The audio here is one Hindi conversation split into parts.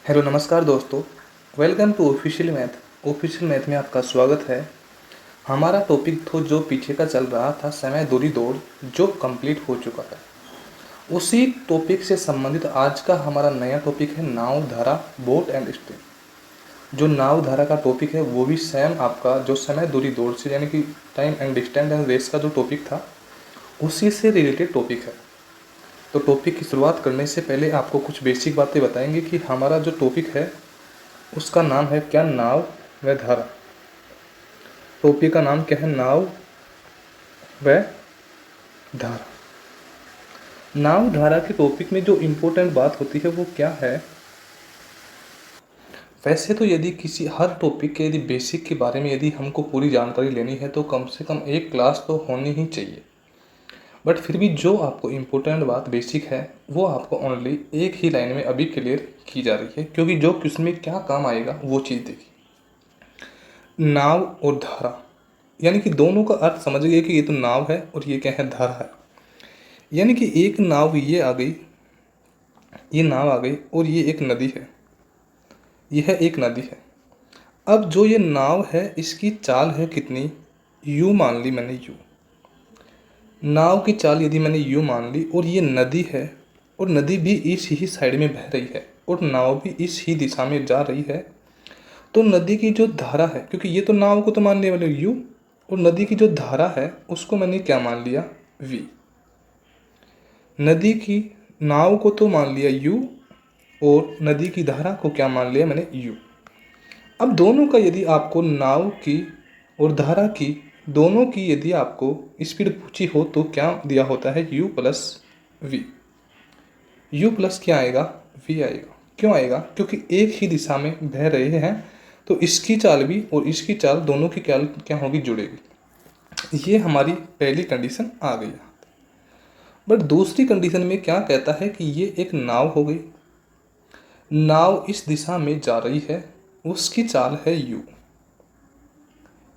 हेलो नमस्कार दोस्तों। वेलकम टू ऑफिशियल मैथ में आपका स्वागत है। हमारा टॉपिक तो जो पीछे का चल रहा था समय दूरी दौड़, जो कंप्लीट हो चुका है, उसी टॉपिक से संबंधित आज का हमारा नया टॉपिक है नाव, धारा, बोट एंड स्ट्रीम। जो नाव धारा का टॉपिक है वो भी सेम आपका जो समय दूरी दौड़ से यानी कि time and distance and race का जो टॉपिक था उसी से रिलेटेड टॉपिक है। तो टॉपिक की शुरुआत करने से पहले आपको कुछ बेसिक बातें बताएंगे कि हमारा जो टॉपिक है उसका नाम है क्या, नाव व धारा। टॉपिक का नाम क्या है, नाव व धारा। नाव धारा के टॉपिक में जो इम्पोर्टेंट बात होती है वो क्या है। वैसे तो यदि किसी हर टॉपिक के यदि बेसिक के बारे में यदि हमको पूरी जानकारी लेनी है तो कम से कम एक क्लास तो होनी ही चाहिए। बट फिर भी जो आपको इम्पोर्टेंट बात बेसिक है वो आपको ओनली एक ही लाइन में अभी क्लियर की जा रही है, क्योंकि जो क्वेश्चन में क्या काम आएगा वो चीज़ देखिए। नाव और धारा यानी कि दोनों का अर्थ समझ गए कि ये तो नाव है और ये क्या है, धारा है। यानी कि एक नाव ये आ गई, ये नाव आ गई और ये एक नदी है, यह एक नदी है। अब जो ये नाव है इसकी चाल है कितनी, यू मान ली मैंने, यू नाव की चाल यदि मैंने यू मान ली और ये नदी है और नदी भी इस ही साइड में बह रही है और नाव भी इस ही दिशा में जा रही है, तो नदी की जो धारा है, क्योंकि ये तो नाव को तो मान लिया मैंने यू और नदी की जो धारा है उसको मैंने क्या मान लिया, वी। नदी की नाव को तो मान लिया यू और नदी की धारा को क्या मान लिया मैंने, यू। अब दोनों का यदि आपको नाव की और धारा की दोनों की यदि आपको स्पीड पूछी हो तो क्या दिया होता है, u plus V. U plus क्या आएगा, v आएगा। क्यों आएगा, क्योंकि एक ही दिशा में बह रहे हैं तो इसकी चाल भी और इसकी चाल दोनों की क्या होगी, जुड़ेगी। ये हमारी पहली कंडीशन आ गई। बट दूसरी कंडीशन में क्या कहता है कि ये एक नाव हो गई, नाव इस दिशा में जा रही है, उसकी चाल है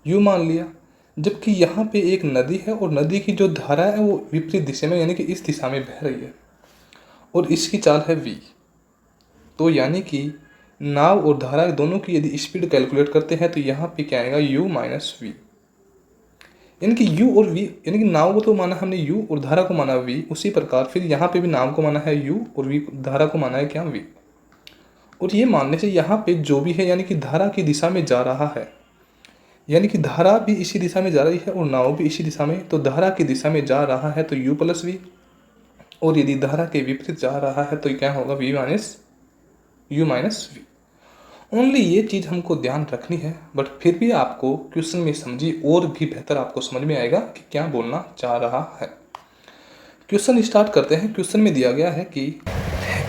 u मान लिया। जबकि यहाँ पे एक नदी है और नदी की जो धारा है वो विपरीत दिशा में यानी कि इस दिशा में बह रही है और इसकी चाल है v। तो यानी कि नाव और धारा दोनों की यदि स्पीड कैलकुलेट करते हैं तो यहाँ पे क्या आएगा, u माइनस वी। यानी कि u और v, यानी कि नाव को तो माना हमने u और धारा को माना v, उसी प्रकार फिर यहाँ पे भी नाव को माना है u और v, धारा को माना है क्या, v। और ये मानने से यहाँ पे जो भी है यानी कि धारा की दिशा में जा रहा है, यानी कि धारा भी इसी दिशा में जा रही है और नाव भी इसी दिशा में, तो धारा की दिशा में जा रहा है तो u प्लस वी, और यदि धारा के विपरीत जा रहा है तो क्या होगा, v minus U minus V. Only ये चीज़ हमको ध्यान रखनी है। बट फिर भी आपको क्वेश्चन में समझी और भी बेहतर आपको समझ में आएगा कि क्या बोलना चाह रहा है। क्वेश्चन स्टार्ट करते हैं। क्वेश्चन में दिया गया है कि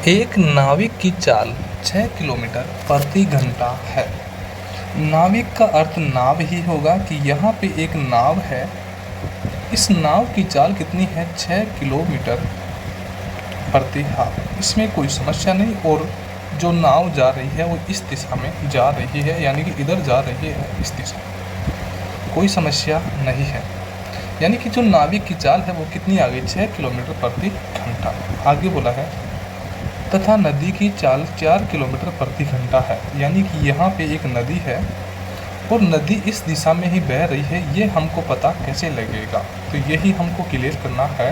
एक नाविक की चाल 6 किलोमीटर प्रति घंटा है। नाविक का अर्थ नाव ही होगा कि यहाँ पे एक नाव है, इस नाव की चाल कितनी है, 6 किलोमीटर प्रति हाफ। इसमें कोई समस्या नहीं, और जो नाव जा रही है वो इस दिशा में जा रही है, यानी कि इधर जा रही है, इस दिशा में कोई समस्या नहीं है। यानी कि जो नाविक की चाल है वो कितनी आ गई, 6 किलोमीटर प्रति घंटा। आगे बोला है तथा नदी की चाल 4 किलोमीटर प्रति घंटा है। यानी कि यहाँ पे एक नदी है और नदी इस दिशा में ही बह रही है, ये हमको पता कैसे लगेगा, तो यही हमको क्लियर करना है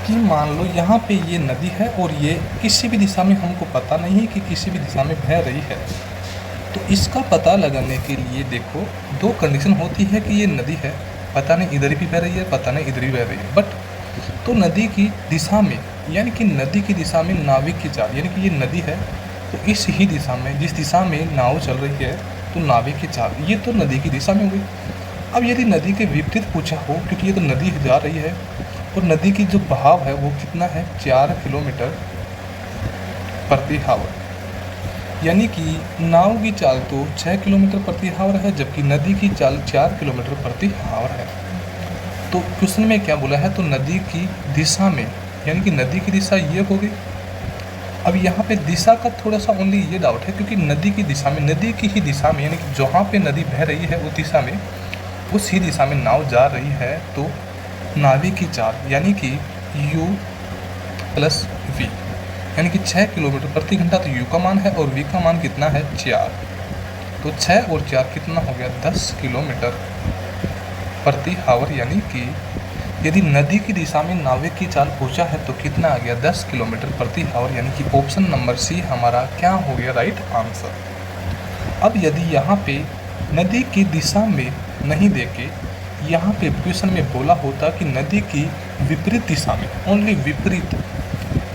कि मान लो यहाँ पे ये नदी है और ये किसी भी दिशा में हमको पता नहीं है कि किसी भी दिशा में बह रही है। तो इसका पता लगाने के लिए देखो दो कंडीशन होती है कि ये नदी है, पता नहीं इधर भी बह रही है, पता नहीं इधर भी बह रही है, बट तो नदी की दिशा में यानी कि नदी की दिशा में नाविक की चाल, यानी कि ये नदी है तो इस ही दिशा में जिस दिशा में नाव चल रही है तो नाविक की चाल, ये तो नदी की दिशा में हो गई। अब यदि नदी के विपरीत पूछा हो, क्योंकि ये तो नदी जा रही है और नदी की जो बहाव है वो कितना है, 4 किलोमीटर प्रति हावर, यानी कि नाव की चाल तो 6 किलोमीटर प्रति हावर है जबकि नदी की चाल 4 किलोमीटर प्रति हावर है। तो क्वेश्चन में क्या बोला है, तो नदी की दिशा में, यानी कि नदी की दिशा ये हो गई। अब यहाँ पे दिशा का थोड़ा सा ओनली ये डाउट है, क्योंकि नदी की दिशा में, नदी की ही दिशा में, यानी कि जहाँ पे नदी बह रही है उस दिशा में, उस ही दिशा में नाव जा रही है, तो नाविक की चाल यानी कि u प्लस v, यानी कि 6 किलोमीटर प्रति घंटा तो यू का मान है और वी का मान कितना है 4। तो 6 और 4 कितना हो गया 10 किलोमीटर प्रति हावर। यानी कि यदि नदी की दिशा में नाविक की चाल पूछा है तो कितना आ गया 10 किलोमीटर प्रति हावर। यानी कि ऑप्शन नंबर सी हमारा क्या हो गया राइट आंसर। अब यदि यहाँ पे नदी की दिशा में नहीं देके यहाँ पे क्वेश्चन में बोला होता कि नदी की विपरीत दिशा में, ओनली विपरीत,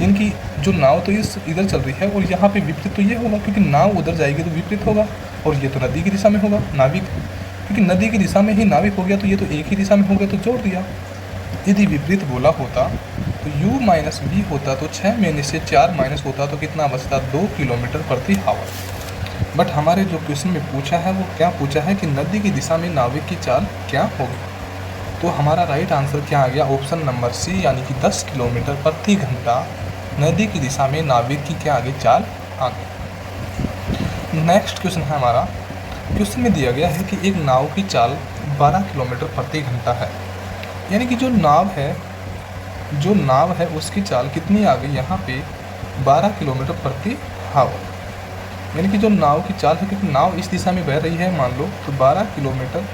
यानी कि जो नाव तो इस इधर चल रही है और यहाँ पे विपरीत तो ये होगा क्योंकि नाव उधर जाएगी तो विपरीत होगा और ये तो नदी की दिशा में होगा नाविक, क्योंकि नदी की दिशा में ही नाविक हो गया तो ये तो एक ही दिशा में हो गया तो जोड़ दिया। यदि विपरीत बोला होता तो u माइनस वी होता तो 6 में से 4 माइनस होता तो कितना बचता 2 किलोमीटर प्रति हावर। बट हमारे जो क्वेश्चन में पूछा है वो क्या पूछा है कि नदी की दिशा में नाविक की चाल क्या होगी। तो हमारा राइट आंसर क्या आ गया ऑप्शन नंबर सी, यानी कि 10 किलोमीटर प्रति घंटा नदी की दिशा में नाविक की क्या आगे चाल आ गई। नेक्स्ट क्वेश्चन है हमारा, क्वेश्चन में दिया गया है कि एक नाव की चाल 12 किलोमीटर प्रति घंटा है। यानी कि जो नाव है उसकी चाल कितनी आ गई यहाँ पे 12 किलोमीटर प्रति हावर। यानी कि जो नाव की चाल है, क्योंकि नाव इस दिशा में बह रही है मान लो, तो 12 किलोमीटर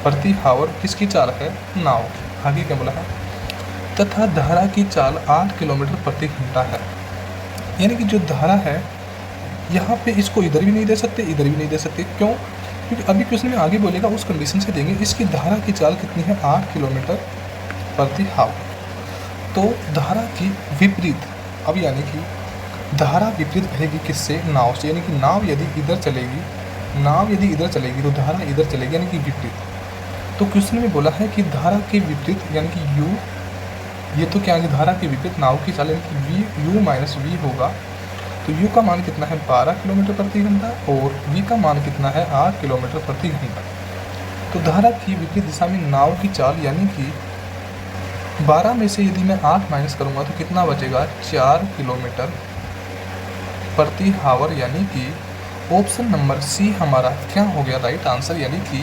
प्रति हावर किसकी चाल है नाव की। आगे क्या बोला है, तथा धारा की चाल 8 किलोमीटर प्रति घंटा है। यानी कि जो धारा है यहाँ पे इसको इधर भी नहीं दे सकते इधर भी नहीं दे सकते, क्यों? क्योंकि अभी क्वेश्चन में आगे बोलेगा उस कंडीशन से देंगे। इसकी धारा की चाल कितनी है 8 किलोमीटर प्रति हावर। तो धारा की विपरीत, अब यानी कि धारा विपरीत बहेगी किससे, नाव से। यानी कि नाव यदि इधर चलेगी तो धारा इधर चलेगी, यानी कि विपरीत। तो क्वेश्चन में बोला है कि धारा के विपरीत, यानी कि u, ये तो क्या है धारा के विपरीत नाव की चाल, यानी कि u माइनस वी होगा। तो u का मान कितना है 12 किलोमीटर प्रति घंटा और v का मान कितना है 8 किलोमीटर प्रति घंटा। तो धारा की विपरीत दिशा में नाव की चाल, यानी कि 12 में से यदि मैं 8 माइनस करूँगा तो कितना बचेगा 4 किलोमीटर प्रति हावर। यानी कि ऑप्शन नंबर सी हमारा क्या हो गया राइट आंसर। यानी कि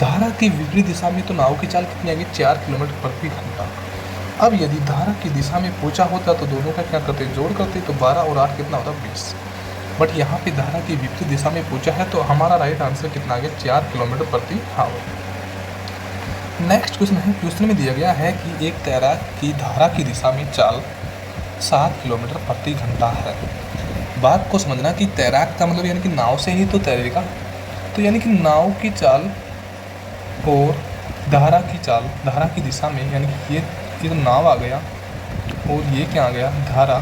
धारा की विपरीत दिशा में तो नाव की चाल कितनी आएगी 4 किलोमीटर प्रति घंटा। अब यदि धारा की दिशा में पूछा होता तो दोनों का क्या करते जोड़ करते, तो 12 और 8 कितना होता 20। बट यहाँ पे धारा की विपरीत दिशा में पूछा है तो हमारा राइट आंसर कितना आ गया 4 किलोमीटर प्रति हावर। नेक्स्ट क्वेश्चन है, क्वेश्चन में दिया गया है कि एक तैराक की धारा की दिशा में चाल 7 किलोमीटर प्रति घंटा है। बात को समझना कि तैराक का मतलब यानी कि नाव से ही तो तैरेगा, तो यानी कि नाव की चाल और धारा की चाल, धारा की दिशा में, यानी कि ये तो नाव आ गया और ये क्या आ गया धारा,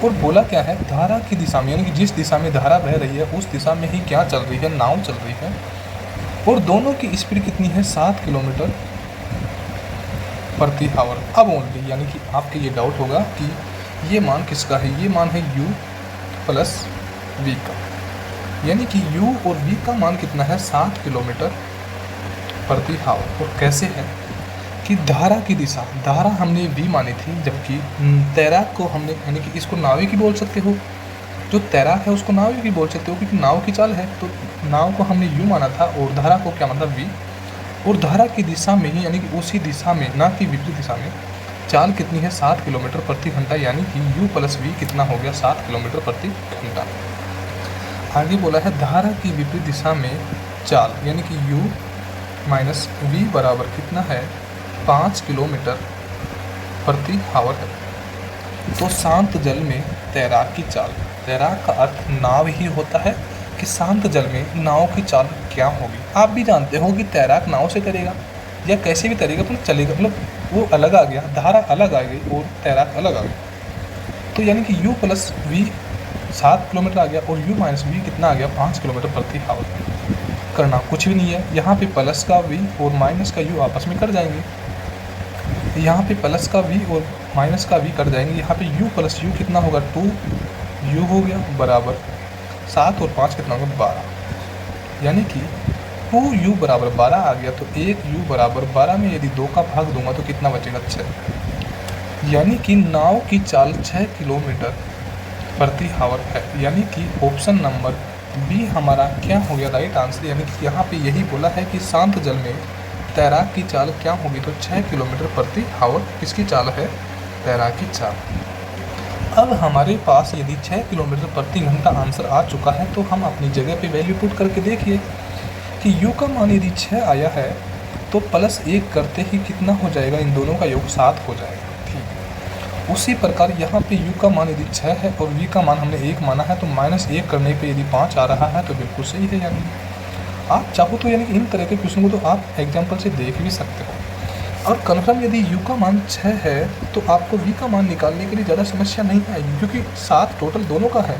और बोला क्या है धारा की दिशा में, यानी कि जिस दिशा में धारा बह रही है उस दिशा में ही क्या चल रही है नाव चल रही है। और दोनों की स्पीड कितनी है 7 किलोमीटर प्रति हावर। अब ओनली, यानी कि आपके ये डाउट होगा कि ये मान किसका है, ये मान है u प्लस v का। यानी कि u और v का मान कितना है 7 किलोमीटर प्रति हावर। और कैसे है कि धारा की दिशा, धारा हमने v मानी थी, जबकि तैराक को हमने, यानी कि इसको नाविक ही बोल सकते हो, जो तैराक है उसको नाविक ही बोल सकते हो क्योंकि नाव की चाल है। तो नाव को हमने u माना था और धारा को क्या माना था v। और धारा की दिशा में ही, यानी कि उसी दिशा में, ना कि विपरीत दिशा में, चाल कितनी है 7 किलोमीटर प्रति घंटा। यानी कि u प्लस v कितना हो गया 7 किलोमीटर प्रति घंटा। आगे बोला है धारा की विपरीत दिशा में चाल, यानी कि u माइनस v बराबर कितना है 5 किलोमीटर प्रति हावर है। तो शांत जल में तैराक की चाल, तैराक का अर्थ नाव ही होता है कि शांत जल में नाव की चाल क्या होगी। आप भी जानते हो कि तैराक नाव से करेगा या कैसे भी तैरेगा तो चलेगा, मतलब वो अलग आ गया, धारा अलग आ गई और तैराक अलग आ गया। तो यानी कि u प्लस v 7 किलोमीटर आ गया और u माइनस v कितना आ गया 5 किलोमीटर प्रति हावर। करना कुछ भी नहीं है, यहाँ पे प्लस का v और माइनस का u आपस में कट जाएंगे, यहाँ पे प्लस का v और माइनस का v कट जाएंगे। यहाँ पे u प्लस u कितना होगा 2u हो गया बराबर 7 और 5 कितना होगा 12। यानी कि 2u बराबर 12 आ गया। तो 1u बराबर 12 में यदि 2 का भाग दूंगा तो कितना बचेगा 6। यानी कि नाव की चाल 6 किलोमीटर प्रति हावर है। यानी कि ऑप्शन नंबर बी हमारा क्या हो गया राइट आंसर। यानी कि यहाँ पे यही बोला है कि शांत जल में तैराक की चाल क्या होगी, तो 6 किलोमीटर प्रति हावर किसकी चाल है, तैराक की चाल। अब हमारे पास यदि 6 किलोमीटर प्रति घंटा आंसर आ चुका है तो हम अपनी जगह पे वैल्यू पुट करके देखिए कि u का मान यदि 6 आया है तो +1 करते ही कितना हो जाएगा, इन दोनों का योग 7 हो जाएगा। ठीक है, उसी प्रकार यहाँ पे u का मान यदि 6 है और v का मान हमने 1 माना है तो -1 करने पे यदि 5 आ रहा है तो बिल्कुल सही है। यानी आप चाहो तो यानी इन तरह के क्वेश्चन को तो आप एग्जाम्पल से देख भी सकते हो। और कन्फर्म यदि u का मान 6 है तो आपको v का मान निकालने के लिए ज़्यादा समस्या नहीं आएगी, क्योंकि 7 टोटल दोनों का है।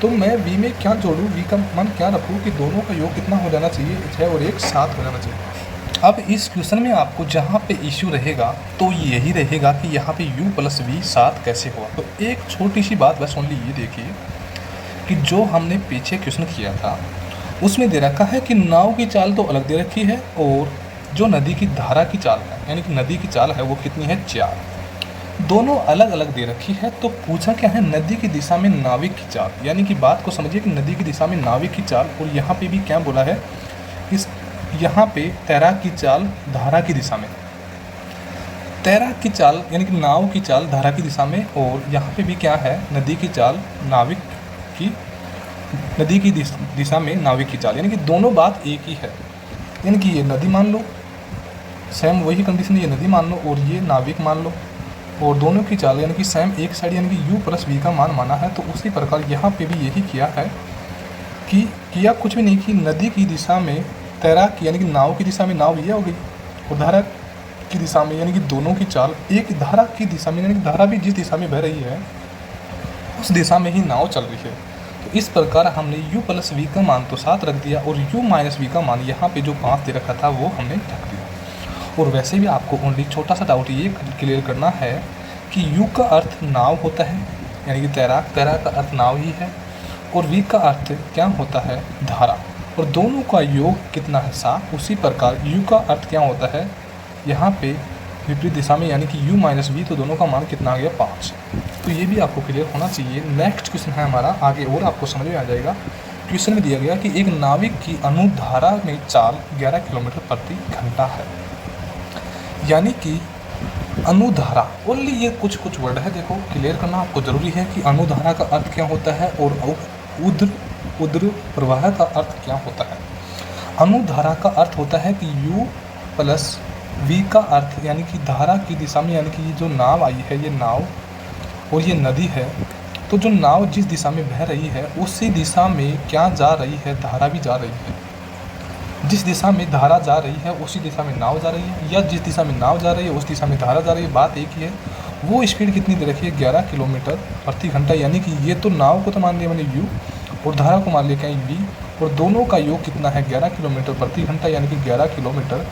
तो मैं v में क्या जोड़ूँ, v का मान क्या रखूँ कि दोनों का योग कितना हो जाना चाहिए, 6 और 1 7 हो जाना चाहिए। अब इस क्वेश्चन में आपको जहाँ पे इश्यू रहेगा तो यही रहेगा कि यहाँ पे u + v 7 कैसे हुआ। तो एक छोटी सी बात बस ओनली ये देखिए कि जो हमने पीछे क्वेश्चन किया था उसमें दे रखा है कि नाव की चाल तो अलग दे रखी है और जो नदी की धारा की चाल है यानी कि नदी की चाल है वो कितनी है 4, दोनों अलग अलग दे रखी है। तो पूछा क्या है, नदी की दिशा में नाविक की चाल, यानी कि बात को समझिए कि नदी की दिशा में नाविक की चाल। और यहाँ पे भी क्या बोला है, इस यहाँ पे तैराक की चाल धारा की दिशा में, तैराक की चाल यानी कि नाव की चाल धारा की दिशा में, और यहाँ पे भी क्या है, नदी की चाल नाविक की, नदी की दिशा में नाविक की चाल, यानी कि दोनों बात एक ही है। यानी कि ये नदी मान लो, सेम वही कंडीशन, ये नदी मान लो और ये नाविक मान लो, और दोनों की चाल यानी कि सेम एक साइड यानी कि u + v का मान माना है। तो उसी प्रकार यहाँ पे भी यही किया है कि किया कुछ भी नहीं कि नदी की दिशा में तैराक यानी कि नाव की दिशा में नाव ये हो गई, और धारा की दिशा में यानी कि दोनों की चाल एक धारा की दिशा में, यानी कि धारा भी जिस दिशा में बह रही है उस दिशा में ही नाव चल रही है। तो इस प्रकार हमने u + v का मान तो 7 रख दिया और u - v का मान यहाँ पे जो 5 दे रखा था वो हमने रख दिया। और वैसे भी आपको ओनली छोटा सा डाउट ये क्लियर करना है कि u का अर्थ नाव होता है यानी कि तैराक, तैराक का अर्थ नाव ही है, और v का अर्थ क्या होता है, धारा, और दोनों का योग कितना है 7। उसी प्रकार u का अर्थ क्या होता है यहाँ पे विपरीत दिशा में यानी कि u - v, तो दोनों का मान कितना आ गया 5। तो ये भी आपको क्लियर होना चाहिए। नेक्स्ट क्वेश्चन है हमारा आगे और आपको समझ में आ जाएगा। क्वेश्चन में दिया गया कि एक नाविक की अनुधारा में चाल 11 किलोमीटर प्रति घंटा है, यानी कि अनुधारा, ओनली ये कुछ वर्ड है, देखो क्लियर करना आपको ज़रूरी है कि अनुधारा का अर्थ क्या होता है और उद्र प्रवाह का अर्थ क्या होता है। अनुधारा का अर्थ होता है कि u + v का अर्थ यानी कि धारा की दिशा में, यानी कि ये जो नाव आई है ये नाव और ये नदी है, तो जो नाव जिस दिशा में बह रही है उसी दिशा में क्या जा रही है, धारा भी जा रही है। जिस दिशा में धारा जा रही है उसी दिशा में नाव जा रही है, या जिस दिशा में नाव जा रही है उस दिशा में धारा जा रही है, बात एक ही है। वो स्पीड कितनी दे रखी है 11 किलोमीटर प्रति घंटा, यानी कि ये तो नाव को तो मान लिया मैंने u और धारा को मान लिया क्या v, और दोनों का योग कितना है 11 किलोमीटर प्रति घंटा, यानी कि 11 किलोमीटर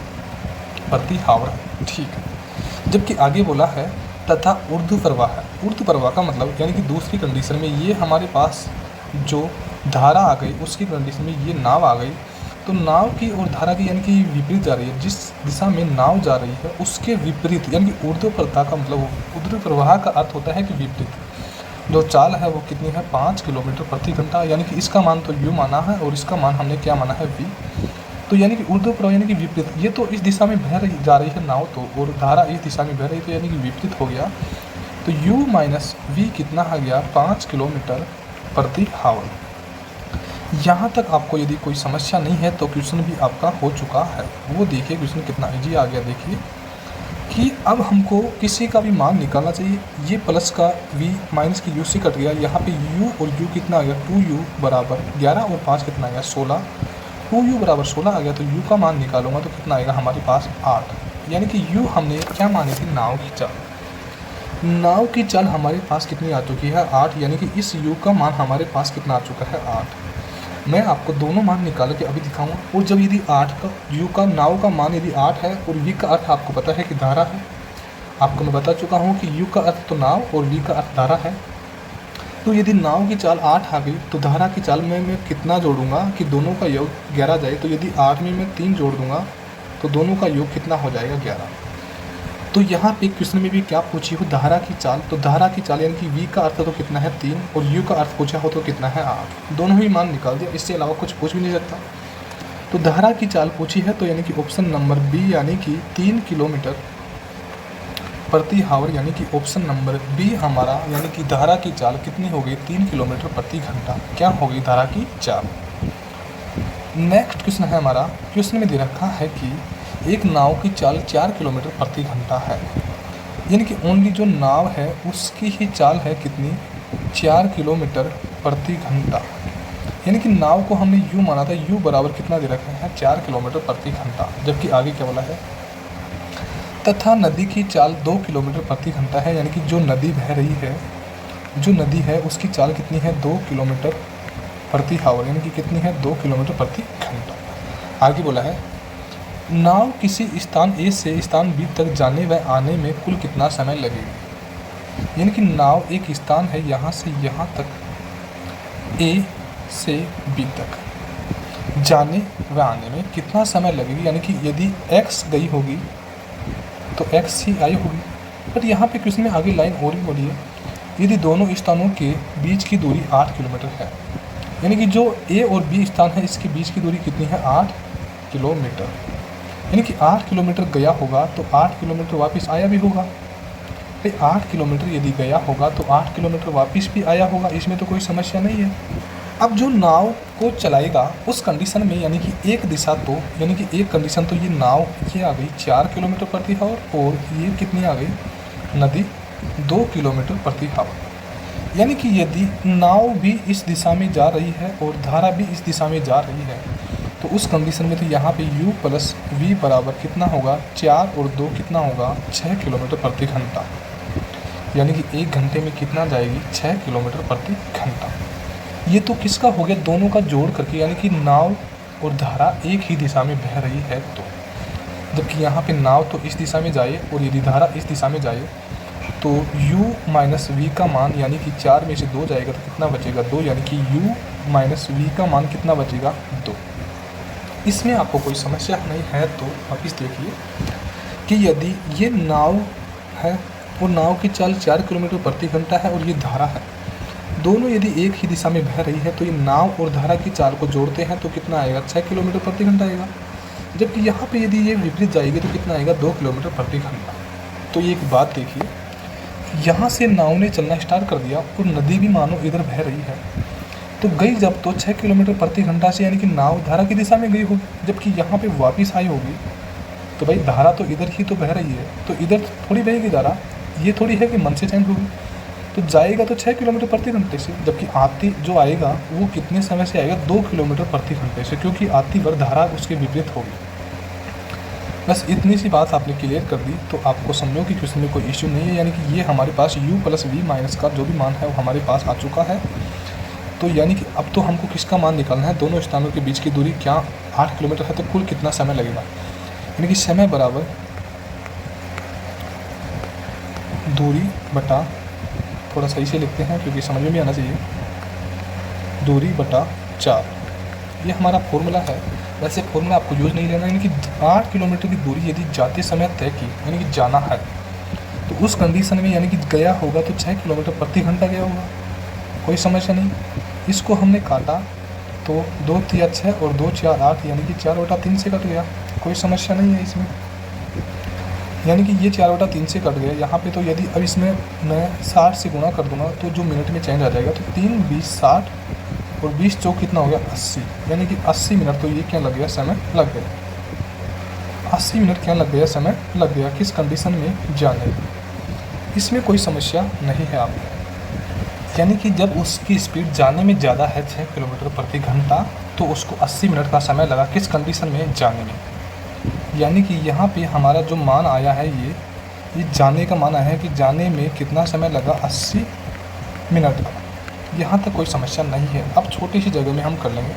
प्रति हावर। ठीक है, जबकि आगे बोला है तथा ऊर्ध्व प्रवाह है। ऊर्ध्व प्रवाह का मतलब यानी कि दूसरी कंडीशन में ये हमारे पास जो धारा आ गई उसकी कंडीशन में ये नाव आ गई, तो नाव की और धारा की यानी कि विपरीत जा रही है, जिस दिशा में नाव जा रही है उसके विपरीत, यानी कि ऊर्ध्व प्रवाह का मतलब ऊर्ध्व प्रवाह का अर्थ होता है कि विपरीत जो चाल है वो कितनी है 5 किलोमीटर प्रति घंटा, यानी कि इसका मान तो u माना है और इसका मान हमने क्या माना है v। तो यानी कि ऊर्ध्व प्रवाह यानी कि विपरीत, ये तो इस दिशा में बह रही जा रही है नाव तो, और धारा इस दिशा में बह रही तो यानी कि विपरीत हो गया। तो u - v कितना आ गया 5 किलोमीटर प्रति हावर। यहाँ तक आपको यदि कोई समस्या नहीं है तो क्वेश्चन भी आपका हो चुका है। वो देखिए क्वेश्चन कितना इजी आ गया, देखिए कि अब हमको किसी का भी मान निकालना चाहिए। ये प्लस का v माइनस की u से कट गया, यहाँ पे u और u कितना आ गया 2u बराबर 11 और 5 कितना आ गया 16, 2u बराबर 16 आ गया। तो u का मान निकालूंगा तो कितना आएगा हमारे पास 8, यानी कि u हमने क्या मानी थी नाव की चाल। नाव की चाल हमारे पास कितनी आ चुकी है 8, यानी कि इस u का मान हमारे पास कितना आ चुका है 8। मैं आपको दोनों मान निकाल के अभी दिखाऊंगा। और जब यदि 8 का u का नाव का मान यदि 8 है और v का अर्थ आपको पता है कि धारा है, आपको मैं बता चुका हूँ कि u का अर्थ तो नाव और v का अर्थ धारा है। तो यदि नाव की चाल 8 आ गई तो धारा की चाल में मैं कितना जोड़ूंगा कि दोनों का योग 11 जाए। तो यदि 8 में मैं 3 जोड़ दूंगा तो दोनों का योग कितना हो जाएगा 11। तो यहाँ पे क्वेश्चन में भी क्या पूछी हो धारा की चाल, तो धारा की चाल यानी कि v का अर्थ तो कितना है 3 और u का अर्थ पूछा हो तो कितना है 8, दोनों ही मान निकाल दिया, इससे अलावा कुछ पूछ भी नहीं सकता। तो धारा की चाल पूछी है तो यानी कि ऑप्शन नंबर बी यानी कि 3 किलोमीटर प्रति हावर यानी कि ऑप्शन नंबर बी हमारा यानी कि धारा की चाल कितनी हो गई 3 किलोमीटर प्रति घंटा। क्या हो गई धारा की चाल। नेक्स्ट क्वेश्चन है हमारा, क्वेश्चन में दे रखा है कि एक नाव की चाल 4 किलोमीटर प्रति घंटा है, यानी कि ओनली जो नाव है उसकी ही चाल है कितनी 4 किलोमीटर प्रति घंटा। यानी कि नाव को हमने यू माना था, यू बराबर कितना दे रखा है 4 किलोमीटर प्रति घंटा, जबकि आगे क्या बोला है तथा नदी की चाल 2 किलोमीटर प्रति घंटा है। यानी कि जो नदी बह रही है, जो नदी है उसकी चाल कितनी है 2 किलोमीटर प्रति हावर, यानी कि कितनी है 2 किलोमीटर प्रति घंटा। आगे बोला है नाव किसी स्थान ए से स्थान बी तक जाने व आने में कुल कितना समय लगेगा। यानी कि नाव एक स्थान है यहाँ से यहाँ तक ए से बी तक जाने व आने में कितना समय लगेगी। यानी कि यदि x गई होगी तो x ही आई होगी। बट यहाँ पे क्वेश्चन में आगे लाइन और ही बोली है यदि दोनों स्थानों के बीच की दूरी 8 किलोमीटर है, यानी कि जो ए और बी स्थान है इसके बीच की दूरी कितनी है 8 किलोमीटर। यानी कि 8 किलोमीटर गया होगा तो 8 किलोमीटर वापस आया भी होगा। भाई 8 किलोमीटर यदि गया होगा तो 8 किलोमीटर वापस भी आया होगा, इसमें तो कोई समस्या नहीं है। अब जो नाव को चलाएगा उस कंडीशन में यानी कि एक दिशा तो यानी कि एक कंडीशन तो ये नाव ये आ गई 4 किलोमीटर प्रति हावर और ये कितनी आ गई नदी 2 किलोमीटर प्रति हावर। यानी कि यदि नाव भी इस दिशा में जा रही है और धारा भी इस दिशा में जा रही है तो उस कंडीशन में तो यहाँ पे u प्लस वी बराबर कितना होगा 4 और 2 कितना होगा 6 किलोमीटर प्रति घंटा। यानी कि 1 घंटे में कितना जाएगी 6 किलोमीटर प्रति घंटा। ये तो किसका हो गया दोनों का जोड़ करके, यानी कि नाव और धारा एक ही दिशा में बह रही है तो, जबकि यहाँ पे नाव तो इस दिशा में जाए और यदि धारा इस दिशा में जाए तो u माइनस वी का मान यानी कि 4 में से 2 जाएगा तो कितना बचेगा 2, यानी कि u माइनस वी का मान कितना बचेगा 2। इसमें आपको कोई समस्या नहीं है तो वापिस देखिए कि यदि ये नाव है और नाव की चाल 4 किलोमीटर प्रति घंटा है और ये धारा है, दोनों यदि एक ही दिशा में बह रही है तो ये नाव और धारा की चाल को जोड़ते हैं तो कितना आएगा 6 किलोमीटर प्रति घंटा आएगा। जबकि यहाँ पे यदि ये विपरीत जाएगी तो कितना आएगा 2 किलोमीटर प्रति घंटा। तो ये एक बात देखिए, यहाँ से नाव ने चलना स्टार्ट कर दिया और नदी भी मानो इधर बह रही है तो गई जब तो 6 किलोमीटर प्रति घंटा से, यानी कि नाव धारा की दिशा में गई होगी। जबकि यहाँ पे वापस आई होगी तो भाई धारा तो इधर ही तो बह रही है तो इधर थोड़ी बहेगी धारा, ये थोड़ी है कि मन से चेंज होगी तो जाएगा तो 6 किलोमीटर प्रति घंटे से। जबकि आती जो आएगा वो कितने समय से आएगा 2 किलोमीटर प्रति घंटे से, क्योंकि आती बार धारा उसके विपरीत होगी। बस इतनी सी बात आपने क्लियर कर दी तो आपको समझो कि क्वेश्चन में कोई इश्यू नहीं है। यानी कि ये हमारे पास u प्लस वी माइनस का जो भी मान है वो हमारे पास आ चुका है। तो यानी कि अब तो हमको किसका मान निकालना है, दोनों स्थानों के बीच की दूरी क्या 8 किलोमीटर है तो कुल कितना समय लगेगा। यानी कि समय बराबर दूरी बटा, थोड़ा सही से लिखते हैं क्योंकि समझ में भी आना चाहिए, दूरी बटा 4 ये हमारा फॉर्मूला है। वैसे फॉर्मूला आपको यूज़ नहीं लेना, यानी कि 8 किलोमीटर की दूरी यदि जाते समय तय की यानी कि जाना है तो उस कंडीशन में यानी कि गया होगा तो 6 किलोमीटर प्रति घंटा गया होगा, कोई समस्या नहीं। इसको हमने काटा तो 2 3 6 और 2 4 8 यानी कि 4/3 से कट गया, कोई समस्या नहीं है इसमें। यानी कि ये 4/3 से कट गया यहाँ पे। तो यदि अब इसमें मैं 60 से गुणा कर दूंगा तो जो मिनट में चेंज आ जाएगा तो 3 20 60 और 20 चौक कितना हो गया 80, यानी कि 80 मिनट। तो ये क्या लग गया समय लग गया 80 मिनट क्या लग गया समय लग गया किस कंडीशन में जाने। इसमें कोई समस्या नहीं है आपको। यानी कि जब उसकी स्पीड जाने में ज़्यादा है 6 किलोमीटर प्रति घंटा तो उसको 80 मिनट का समय लगा किस कंडीशन में जाने में। यानी कि यहाँ पे हमारा जो मान आया है ये जाने का मान आया है कि जाने में कितना समय लगा 80 मिनट का। यहाँ तक कोई समस्या नहीं है। अब छोटी सी जगह में हम कर लेंगे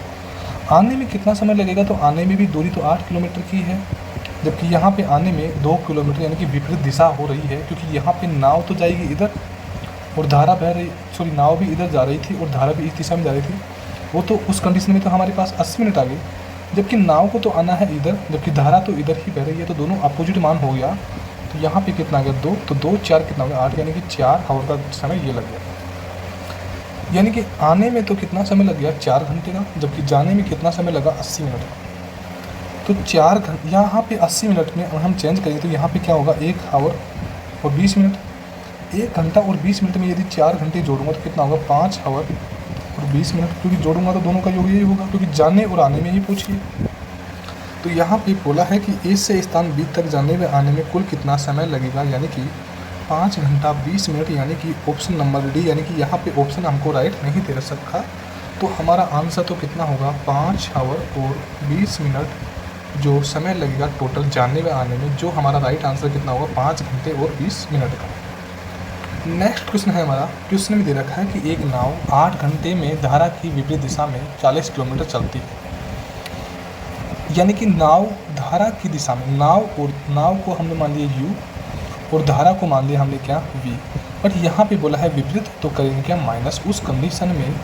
आने में कितना समय लगेगा। तो आने में भी दूरी तो 8 किलोमीटर की है, जबकि यहाँ पे आने में 2 किलोमीटर यानी कि विपरीत दिशा हो रही है, क्योंकि यहाँ पे नाव तो जाएगी इधर और धारा बह रही, सॉरी नाव भी इधर जा रही थी और धारा भी इस दिशा में जा रही थी। वो तो उस कंडीशन में तो हमारे पास 80 मिनट आ गई, जबकि नाव को तो आना है इधर, जबकि धारा तो इधर ही बह रही है। तो दोनों अपोजिट मान हो गया। तो यहाँ पे कितना आ गया 2, तो 2 4 कितना हो गया 8, यानी कि 4 आवर का समय ये लग गया। यानी कि आने में तो कितना समय लग गया 4 घंटे का, जबकि जाने में कितना समय लगा 80 मिनट का। तो 4 घंटे यहाँ पे 80 मिनट में अगर हम चेंज करें तो यहाँ पे क्या होगा 1 आवर और 20 मिनट। 1 घंटा और 20 मिनट में यदि 4 घंटे जोड़ूंगा तो कितना होगा, 5 आवर और 20 मिनट, क्योंकि जोड़ूंगा तो दोनों का योग यही होगा, क्योंकि जाने और आने में ही पूछिए। तो यहाँ पे बोला है कि ए से स्थान बी तक जाने व आने में कुल कितना समय लगेगा, यानी कि 5 घंटा 20 मिनट, यानी कि ऑप्शन नंबर डी, यानी कि यहाँ पे ऑप्शन हमको राइट नहीं दे रखा। तो हमारा आंसर तो कितना होगा, 5 आवर और 20 मिनट जो समय लगेगा टोटल जाने व आने में, जो हमारा राइट आंसर कितना होगा, 5 घंटे और 20 मिनट का। नेक्स्ट क्वेश्चन है हमारा, क्वेश्चन में दे रखा है कि एक नाव 8 घंटे में धारा की विपरीत दिशा में 40 किलोमीटर चलती है, यानी कि नाव धारा की दिशा में, नाव को हमने मान लिया u और धारा को मान लिया हमने क्या, v, बट यहाँ पे बोला है विपरीत, तो करेंगे क्या, माइनस। उस कंडीशन में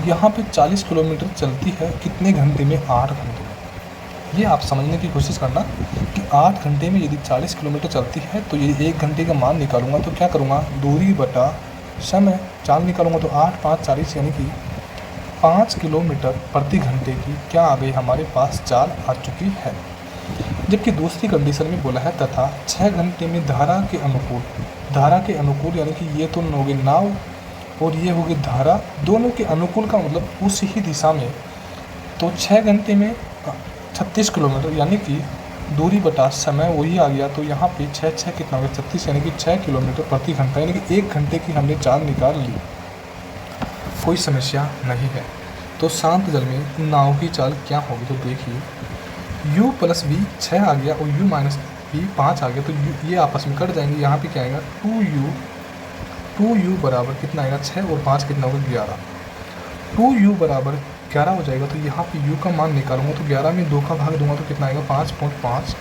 यहाँ पे 40 किलोमीटर चलती है कितने घंटे में, 8 घंटे में। ये आप समझने की कोशिश करना कि 8 घंटे में यदि 40 किलोमीटर चलती है तो ये 1 घंटे का मान निकालूंगा तो क्या करूँगा, दूरी बटा समय, चाल निकालूंगा तो 8 5 40, यानी कि 5 किलोमीटर प्रति घंटे की क्या आ गई हमारे पास, चाल आ चुकी है। जबकि दूसरी कंडीशन में बोला है तथा 6 घंटे में धारा के अनुकूल, यानी कि ये तो होगी नाव और ये होगी धारा, दोनों के अनुकूल का मतलब उस ही दिशा में, तो 6 घंटे में 36 किलोमीटर, यानी कि दूरी बटा समय वही आ गया। तो यहाँ पे 6 कितना हो गया, 36, यानी कि 6 किलोमीटर प्रति घंटा, यानी कि 1 घंटे की हमने चाल निकाल ली, कोई समस्या नहीं है। तो शांत जल में नाव की चाल क्या होगी, तो देखिए u प्लस v 6 आ गया और u माइनस v 5 आ गया, तो ये आपस में कट जाएंगे। यहाँ पे क्या आएगा, 2u बराबर कितना आएगा, 6 और 5 कितना होगा, 11। 2u बराबर 11 हो जाएगा। तो यहाँ पे u का मान निकालूंगा तो 11 में 2 का भाग दूंगा तो कितना आएगा, 5.5।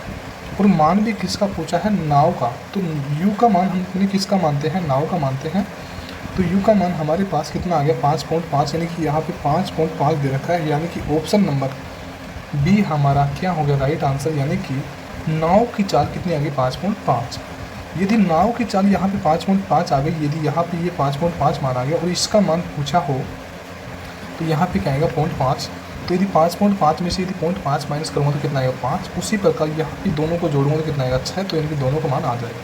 और मान भी किसका पूछा है, नाव का, तो u का मान हम किसका मानते हैं, नाव का मानते हैं। तो u का मान हमारे पास कितना आ गया, 5.5, यानी कि यहाँ पे 5.5 दे रखा है, यानी कि ऑप्शन नंबर बी हमारा क्या हो गया, राइट आंसर। यानी कि नाव की चाल कितनी आ गई, 5.5। यदि नाव की चाल यहाँ पे 5.5 आ गई, यदि यहाँ पे ये 5.5 मान आ गया और इसका मान पूछा हो तो यहाँ पे क्या आएगा, 0.5। तो यदि 5.5 में से यदि 0.5 माइनस करूँगा तो कितना आएगा, 5। उसी प्रकार यहाँ पे दोनों को जोड़ूंगा तो कितना आएगा, 6। तो यानी कि दोनों का मान आ जाएगा।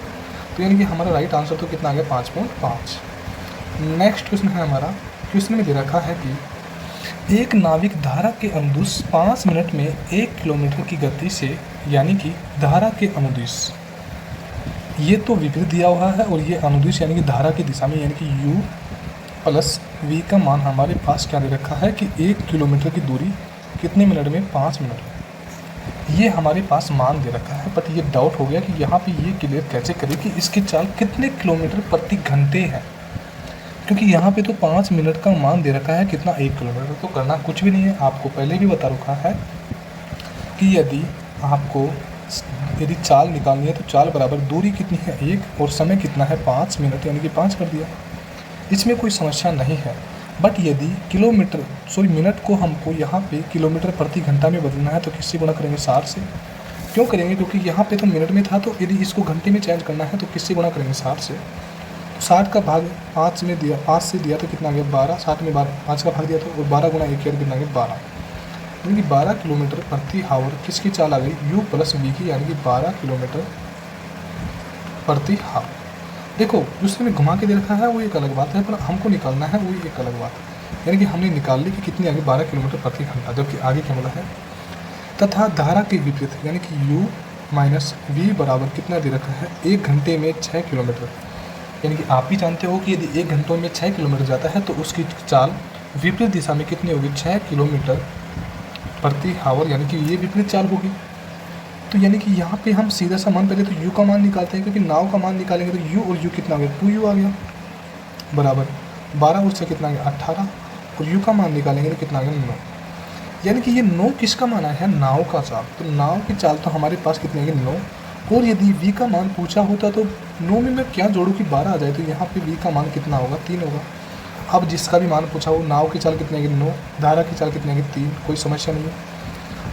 तो यानी कि हमारा राइट आंसर तो कितना आ गया, 5.5। नेक्स्ट क्वेश्चन है हमारा, क्वेश्चन में दे रखा है कि एक नाविक धारा के अनुदिश 5 मिनट में 1 किलोमीटर की गति से, यानी कि धारा के अनुदिश, ये तो विपरीत दिया हुआ है और ये अनुदिश यानी कि धारा की दिशा में, यानी कि u प्लस v का मान हमारे पास क्या दे रखा है कि 1 किलोमीटर की दूरी कितने मिनट में, 5 मिनट। ये हमारे पास मान दे रखा है, बट ये डाउट हो गया कि यहाँ पे ये क्लियर कैसे करें कि इसकी चाल कितने किलोमीटर प्रति घंटे है, क्योंकि यहाँ पे तो 5 मिनट का मान दे रखा है कितना, 1 किलोमीटर। तो करना कुछ भी नहीं है, आपको पहले भी बता रखा है कि यदि चाल निकालनी है तो चाल बराबर दूरी कितनी है, 1, और समय कितना है, 5 मिनट, यानी कि 5 कर दिया। इसमें कोई समस्या नहीं है। बट यदि मिनट को हमको यहाँ पे किलोमीटर प्रति घंटा में बदलना है तो किससे गुणा करेंगे, 60 से। क्यों करेंगे, क्योंकि यहाँ पे तो मिनट में था, तो यदि इसको घंटे में चेंज करना है तो किससे गुणा करेंगे, 60 से। 60 का भाग 5 में दिया, 5 से दिया तो कितना आ गया, 12। 60 में 5 का भाग दिया तो, और 12 गुणा 1 किया तो कितना आ गया, 12। यानी कि 12 किलोमीटर प्रति आवर किसकी चाल आ गई, u प्लस v की, यानी कि 12 किलोमीटर प्रति आवर। देखो दूसरे में घुमा के दे रखा है वो एक अलग बात है, पर हमको निकालना है वो एक अलग बात है। यानी कि हमने निकाल ली कि कितनी आगे, 12 किलोमीटर प्रति घंटा, जबकि आगे क्या बोला है, तथा धारा के विपरीत, यानी कि u माइनस v बराबर कितना दे रखा है, 1 घंटे में 6 किलोमीटर। यानी कि आप भी जानते हो कि यदि 1 घंटों में 6 किलोमीटर जाता है तो उसकी चाल विपरीत दिशा में कितनी होगी, 6 किलोमीटर प्रति आवर, यानी कि ये विपरीत चाल होगी। तो यानी कि यहाँ पे हम सीधा सा मान, पहले तो u का मान निकालते हैं, क्योंकि नाव का मान निकालेंगे तो u और u कितना आ गया, 2u आ गया, बराबर 12, उससे कितना आ गया, 18, और u का मान निकालेंगे तो कितना आ गया, 9। यानी कि ये 9 किसका मान आया है, नाव का चाल। तो नाव की चाल तो हमारे पास कितनी आ गई, 9। और यदि v का मान पूछा होता तो 9 में मैं क्या जोड़ूँ कि 12 आ जाए, तो यहाँ पे v का मान कितना होगा, 3 होगा। अब जिसका भी मान पूछा हो, नाव की चाल कितनी आएगी, 9, धारा की चाल कितनी आएगी, 3, कोई समस्या नहीं है।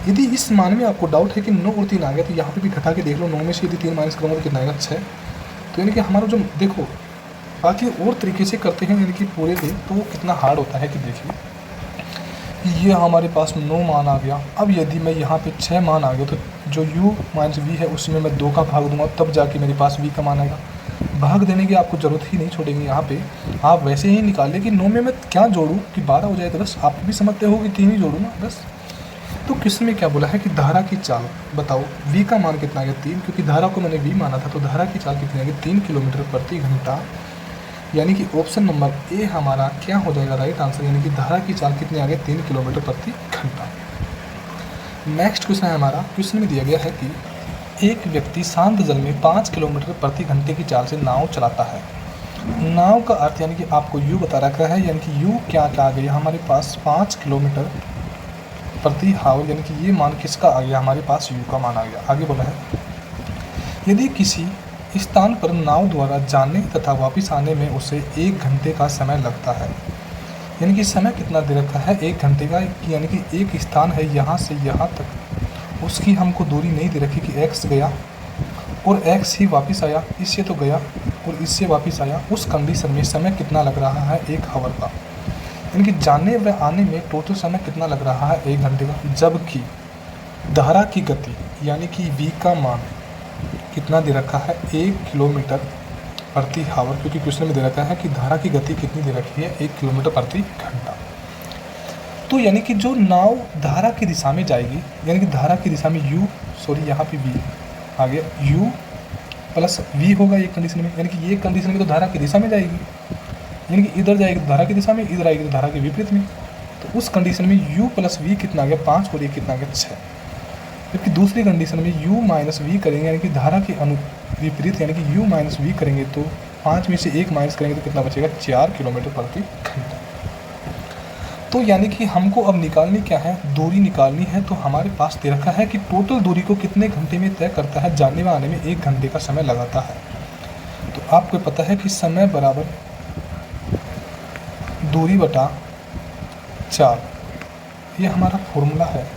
यदि इस मान में आपको डाउट है कि 9 और 3 आ गया तो यहाँ पे भी घटा के देख लो, 9 में से यदि 3 माइनस करूँगा तो कितना आएगा, 6। तो यानी कि हमारा जो, देखो बाकी और तरीके से करते हैं यानी कि पूरे दिन, तो वो कितना हार्ड होता है कि देखिए ये हमारे पास 9 मान आ गया। अब यदि मैं यहाँ पे 6 मान आ गया तो जो u माइनस v है उसमें मैं 2 का भाग दूंगा, तब जाके मेरे पास v का मान आएगा। भाग देने की आपको ज़रूरत ही नहीं छोड़ेंगे। यहाँ पे आप वैसे ही निकालिए कि 9 में मैं क्या जोड़ूँ कि 12 हो जाए, तो बस आप भी समझते हो कि 3 ही जोड़ूँ ना बस। तो क्वेश्चन में क्या बोला है कि धारा की चाल बताओ, v का मान कितना आ गया 3, क्योंकि धारा को मैंने v माना था, तो धारा की चाल कितनी आ गई 3 किलोमीटर प्रति घंटा, यानी कि ऑप्शन नंबर ए हमारा क्या हो जाएगा राइट आंसर, यानी कि धारा की चाल कितनी आ गई 3 किलोमीटर प्रति घंटा। नेक्स्ट क्वेश्चन है हमारा, क्वेश्चन में दिया गया है कि एक व्यक्ति शांत जल में 5 किलोमीटर प्रति घंटे की चाल से नाव चलाता है। नाव का अर्थ यानी कि आपको u बता रखा है, यानी कि u क्या आ गया हमारे पास 5 किलोमीटर प्रति हावर, यानी कि ये मान किसका आ गया हमारे पास u का मान आ गया। आगे बोला है यदि किसी स्थान पर नाव द्वारा जाने तथा वापस आने में उसे 1 घंटे का समय लगता है, यानी कि समय कितना दे रखा है 1 घंटे का, यानी कि एक स्थान है यहाँ से यहाँ तक, उसकी हमको दूरी नहीं दे रखी कि x गया और x ही वापस आया, इससे तो गया और इससे वापस आया, उस कंडीशन में समय कितना लग रहा है 1 आवर का, यानी कि जाने व आने में टोटल समय कितना लग रहा है 1 घंटे का। जबकि धारा की गति यानी कि v का मान कितना दे रखा है 1 किलोमीटर प्रति हावर, क्योंकि क्वेश्चन में दे रखा है कि धारा की गति कितनी दे रखी है 1 किलोमीटर प्रति घंटा। तो यानी कि जो नाव धारा की दिशा में जाएगी, यानी कि धारा की दिशा में यहाँ पे v आ गया, u प्लस v होगा एक कंडीशन में, यानी कि ये कंडीशन में तो धारा की दिशा में जाएगी, यानी कि इधर जाएगी तो धारा की दिशा में, इधर आएगी तो धारा के विपरीत में। तो उस कंडीशन में u प्लस v कितना आ गया 5 और ये कितना आ गया 6। जबकि दूसरी कंडीशन में u माइनस v करेंगे, यानी कि धारा के विपरीत, यानी कि u माइनस v करेंगे तो 5 में से 1 माइनस करेंगे तो कितना बचेगा 4 किलोमीटर प्रति घंटा। तो यानी कि हमको अब निकालनी क्या है, दूरी निकालनी है। तो हमारे पास दे रखा है कि टोटल दूरी को कितने घंटे में तय करता है, जाने व आने में 1 घंटे का समय लगाता है। तो आपको पता है कि समय बराबर दूरी बटा 4, ये हमारा फॉर्मूला है।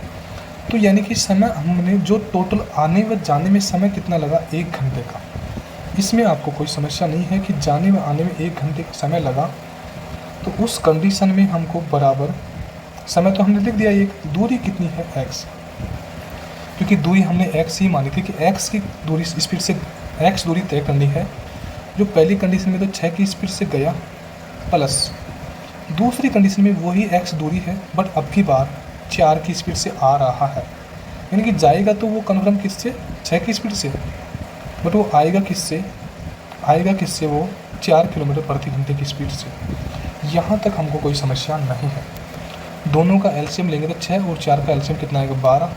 तो यानी कि समय हमने जो टोटल आने व जाने में समय कितना लगा 1 घंटे का, इसमें आपको कोई समस्या नहीं है कि जाने व आने में 1 घंटे का समय लगा। तो उस कंडीशन में हमको बराबर समय तो हमने लिख दिया, एक दूरी कितनी है x, क्योंकि दूरी हमने x ही मानी थी कि x की दूरी स्पीड से x दूरी तय करनी है। जो पहली कंडीशन में तो 6 की स्पीड से गया, प्लस दूसरी कंडीशन में वही x दूरी है बट अब की बार 4 की स्पीड से आ रहा है, यानी कि जाएगा तो वो कन्फर्म किससे 6 की स्पीड से, बट वो आएगा किससे वो 4 किलोमीटर प्रति घंटे की स्पीड से। यहाँ तक हमको कोई समस्या नहीं है। दोनों का एलसीएम लेंगे तो 6 और 4 का एलसीएम कितना आएगा 12,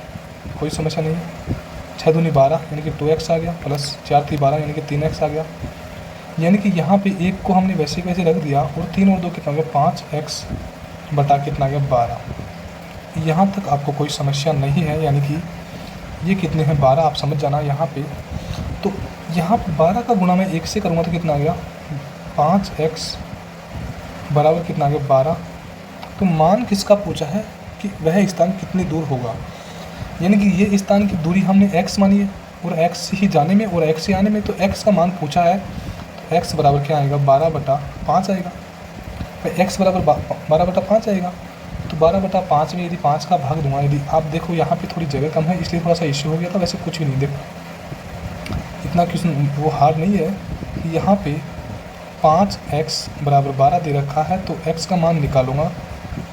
कोई समस्या नहीं है। 6 दूनी 12 यानी कि 2x आ गया, प्लस 4 थी 12 यानी कि 3x आ गया। यानी कि यहाँ पे 1 को हमने वैसे वैसे रख दिया और 3 और 2 कितना आ गया 5x बटा कितना आ गया 12। यहाँ तक आपको कोई समस्या नहीं है, यानी कि ये कितने हैं 12, आप समझ जाना यहाँ पे। तो यहाँ 12 का गुणा मैं 1 से करूँगा तो कितना आ गया 5x बराबर कितना आ गया 12। तो मान किसका पूछा है कि वह स्थान कितनी दूर होगा, यानी कि ये स्थान की दूरी हमने x मानी है और x ही जाने में और x ही आने में, तो x का मान पूछा है तो x बराबर क्या आएगा 12/5 आएगा। x बराबर 12/5 आएगा, तो 12/5 में यदि 5 का भाग दूंगा, यदि आप देखो यहाँ पे थोड़ी जगह कम है इसलिए थोड़ा सा इश्यू हो गया था, वैसे कुछ भी नहीं, देखो इतना क्वेश्चन वो हार्ड नहीं है कि यहाँ पे 5x बराबर 12 दे रखा है, तो x का मान निकालूंगा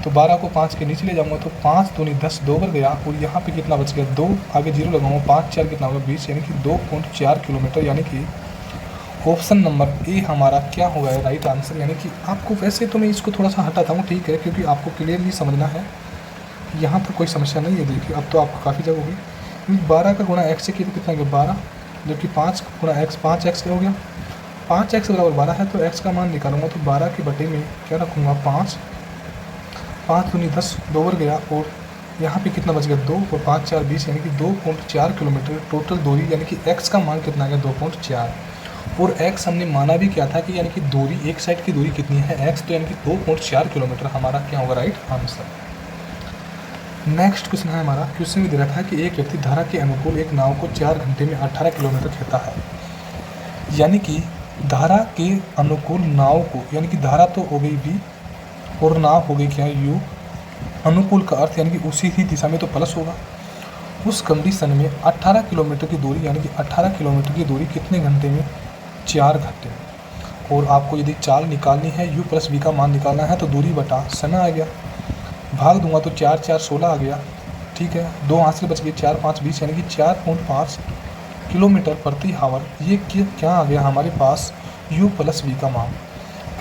तो 12 को 5 के नीचे ले जाऊंगा तो 5 दूनी 10, 2 पर गया और यहाँ पे कितना बच गया 2, आगे 0 लगाऊंगा, 5 4 कितना होगा 20, यानी कि 2.4 किलोमीटर, यानी कि ऑप्शन नंबर ए हमारा क्या होगा राइट आंसर। यानी कि आपको वैसे तो मैं इसको थोड़ा सा हटाता हूँ, ठीक है, क्योंकि आपको क्लियरली समझना है, यहाँ पर कोई समस्या नहीं है। देखिए अब तो आपको काफ़ी जगह होगी, 12 का गुणा x से किया तो कितना हो गया 12, जबकि 5 गुणा x 5x का हो गया, 5x बराबर 12 है तो x का मान निकालूंगा तो 12 के बटे में क्या रखूँगा 5, 5 दूनी 10, 2 पर गया और यहाँ पे कितना बच गया 2 और 5 4 20, यानी कि 2.4 किलोमीटर टोटल दूरी, यानी कि x का मान कितना आ गया 2.4 और x हमने माना भी क्या था कि यानी कि दूरी एक साइड की दूरी कितनी है x, तो यानी कि 2.4 किलोमीटर हमारा क्या होगा राइट आंसर। नेक्स्ट क्वेश्चन है हमारा, क्वेश्चन में दे रखा है कि एक व्यक्ति धारा के अनुकूल एक नाव को 4 घंटे में 18 किलोमीटर खेता है, यानी कि धारा के अनुकूल नाव को, यानी कि धारा तो हो गई v और नाव हो गई क्या u, अनुकूल का अर्थ यानी कि उसी ही दिशा में तो प्लस होगा। उस कंडीशन में 18 किलोमीटर की दूरी, यानी कि 18 किलोमीटर की दूरी कितने घंटे में 4 घंटे में। और आपको यदि चाल निकालनी है, u प्लस v का मान निकालना है, तो दूरी बटा समय आ गया, भाग दूंगा तो 4 4 16 आ गया। ठीक है, 2 हाथ से बच गए, 4 5 20 यानी कि 4.5 किलोमीटर प्रति आवर। ये क्या आ गया हमारे पास, u प्लस v का मान।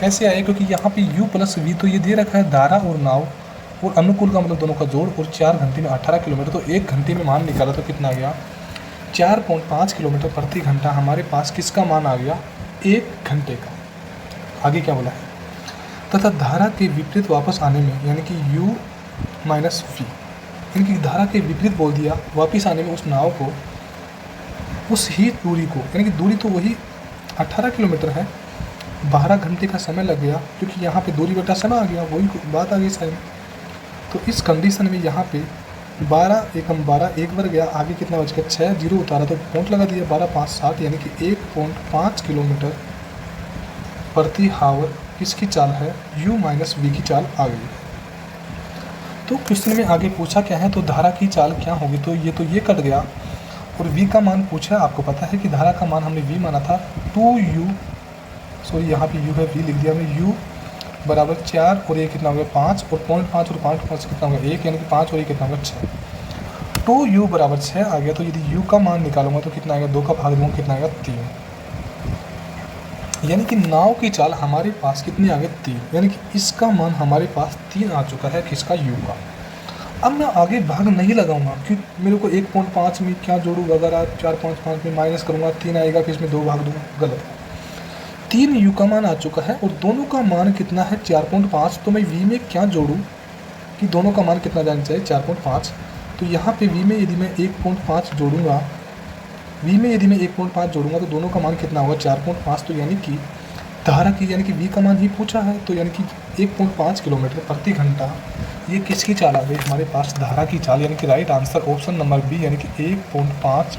कैसे आया, क्योंकि यहाँ पे u प्लस v तो ये दे रखा है धारा और नाव और अनुकूल का मतलब दोनों का जोड़, और 4 घंटे में 18 किलोमीटर, तो 1 घंटे में मान निकाला तो कितना आ गया, 4.5 किलोमीटर प्रति घंटा हमारे पास किसका मान आ गया, 1 घंटे का। आगे क्या बोला है, तथा धारा के विपरीत वापस आने में, यानी कि u माइनस v, यानी कि धारा के विपरीत बोल दिया, वापस आने में उस नाव को उस ही दूरी को, यानी कि दूरी तो वही 18 किलोमीटर है, 12 घंटे का समय लग गया, क्योंकि यहाँ पे दूरी बटा समय आ गया, वही बात आ गई सारी। तो इस कंडीशन में यहाँ पे 12 एकम 12 एक बार गया, आगे कितना बच गया 6, 0 उतारा तो पॉइंट लगा दिया, 12 5 7, यानी कि 1.5 किलोमीटर प्रति आवर किसकी चाल है, u माइनस v की चाल आ गई। तो क्वेश्चन में आगे पूछा क्या है, तो धारा की चाल क्या होगी, तो ये कट गया, और v का मान पूछा। आपको पता है कि धारा का मान हमने v माना था 2u, सॉरी यहाँ पे u है, v लिख दिया हमने, u बराबर 4 और ये कितना हो गया 5, और 0.5 और 5 कितना हो गया 1, यानी कि 5 और ये कितना होगा 6, 2u बराबर 6 आ गया। तो यदि u का मान निकालूंगा तो कितना आएगा, 2 का भाग दूंगा कितना आएगा 3, यानी कि नाव की चाल हमारे पास कितनी आ गई 3, यानी कि इसका मान हमारे पास 3 आ चुका है, किसका, u का। अब मैं आगे भाग नहीं लगाऊंगा, क्योंकि मेरे को 1.5 में क्या जोड़ूँ, अगर आप 4.5 में माइनस करूँगा 3 आएगा, कि इसमें 2 भाग दूंगा, गलत है। 3 u का मान आ चुका है और दोनों का मान कितना है 4.5, तो मैं v में क्या जोड़ूँ कि दोनों का मान कितना जाना चाहिए 4.5। तो यहाँ पे v में यदि मैं 1.5 जोड़ूंगा, v में यदि मैं 1.5 जोड़ूंगा तो दोनों का मान कितना होगा 4.5। तो यानी कि धारा की, यानी कि v का मान ही पूछा है, तो यानी कि 1.5 किलोमीटर प्रति घंटा ये किसकी चाल आ गई हमारे पास, धारा की चाल। यानी कि right answer option number B, यानी कि 1.5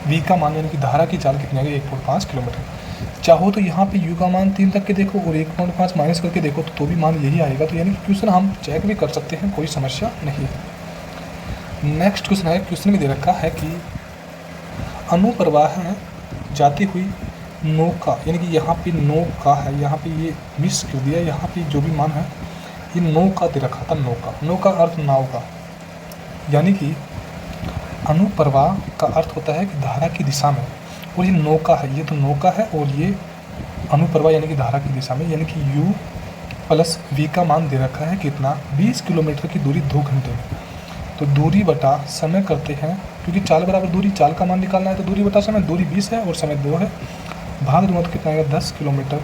v का मान, यानी कि धारा की चाल कितनी आ गई 1.5 किलोमीटर। चाहो तो यहाँ पे u का मान 3 तक के देखो और 1.5 माइनस करके देखो तो भी मान यही आएगा। तो यानी कि क्वेश्चन हम चेक भी कर सकते हैं, कोई समस्या नहीं है। नेक्स्ट क्वेश्चन है, क्वेश्चन में दे रखा है कि अनुप्रवाह जाती हुई नौका, यानी कि यहाँ पे नौका है, यहाँ पे ये मिस कर दिया, यहाँ पे जो भी मान है ये नौका दे रखा था, नौका अर्थ नाव का, यानी कि अनुप्रवाह का अर्थ होता है कि धारा की दिशा में, और ये नौका है, ये तो नौका है, और ये अनुप्रवाह यानी कि धारा की दिशा में, यानी कि u प्लस v का मान दे रखा है कितना 20 किलोमीटर की दूरी 2 घंटे में। तो दूरी बटा समय करते हैं, क्योंकि चाल बराबर दूरी, चाल का मान निकालना है तो दूरी बटा समय, दूरी 20 है और समय 2 है, भाग दूंगा तो कितना आएगा 10 किलोमीटर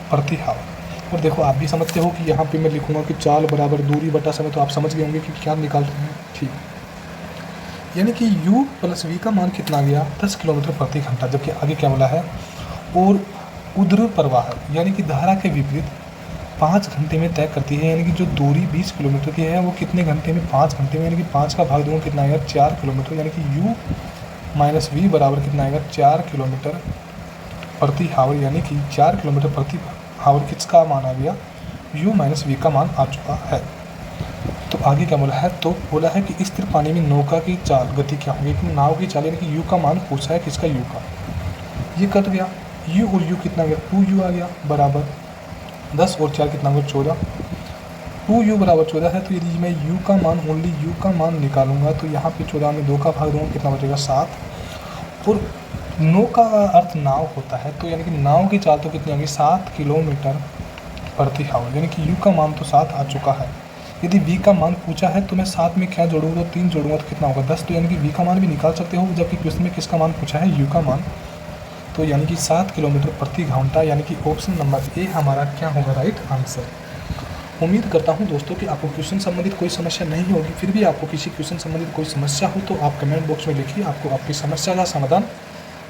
प्रति आवर। और देखो आप भी समझते हो कि यहाँ पे मैं लिखूँगा कि चाल बराबर दूरी बटा समय, तो आप समझ गए होंगे कि क्या निकाल रहे हैं, ठीक। यानी कि u प्लस v का मान कितना आ गया 10 किलोमीटर प्रति घंटा। जबकि आगे क्या बोला है, और ऊर्ध्व प्रवाह यानी कि धारा के विपरीत 5 घंटे में तय करती है, यानी कि जो दूरी 20 किलोमीटर की है वो कितने घंटे में, 5 घंटे में, यानी कि 5 का भाग दूंगा कितना आएगा 4 किलोमीटर, यानी कि u माइनस v बराबर कितना आएगा 4 किलोमीटर प्रति आवर, यानी कि 4 किलोमीटर प्रति आवर किसका मान आ गया, u माइनस v का मान आ चुका है। तो आगे क्या बोला है, तो बोला है कि स्थिर पानी में नौका की चाल गति क्या होगी, कि नाव की चाल, यानी कि u का मान पूछा है, किसका, u का। ये कट गया, u और u कितना गया 2u आ गया, बराबर 10 और 4 कितना होगा 14, 2u बराबर 14 है। तो यदि मैं u का मान, ओनली u का मान निकालूंगा तो यहाँ पे 14 में 2 का भाग दूंगा कितना बचेगा 7, और नौका का अर्थ नाव होता है, तो यानी कि नाव की चाल तो कितनी होगी 7 किलोमीटर प्रति आवर, यानी कि u का मान तो 7 आ चुका है। यदि v का मान पूछा है तो मैं 7 में क्या जोड़ूंगा, 3 जोड़ूंगा तो कितना होगा 10, तो यानी कि v का मान भी निकाल सकते हो, जबकि क्वेश्चन में किसका मान पूछा है, u का मान। तो यानी कि 7 किलोमीटर प्रति घंटा, यानी कि ऑप्शन नंबर ए हमारा क्या होगा राइट आंसर। उम्मीद करता हूं दोस्तों कि आपको क्वेश्चन संबंधित कोई समस्या नहीं होगी। फिर भी आपको किसी क्वेश्चन संबंधित कोई समस्या हो तो आप कमेंट बॉक्स में लिखिए, आपको आपकी समस्या का समाधान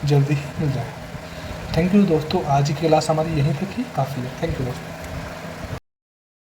जल्दी ही मिल जाए। थैंक यू दोस्तों, आज की क्लास हमारी यहीं तक ही काफ़ी है। थैंक यू दोस्तों।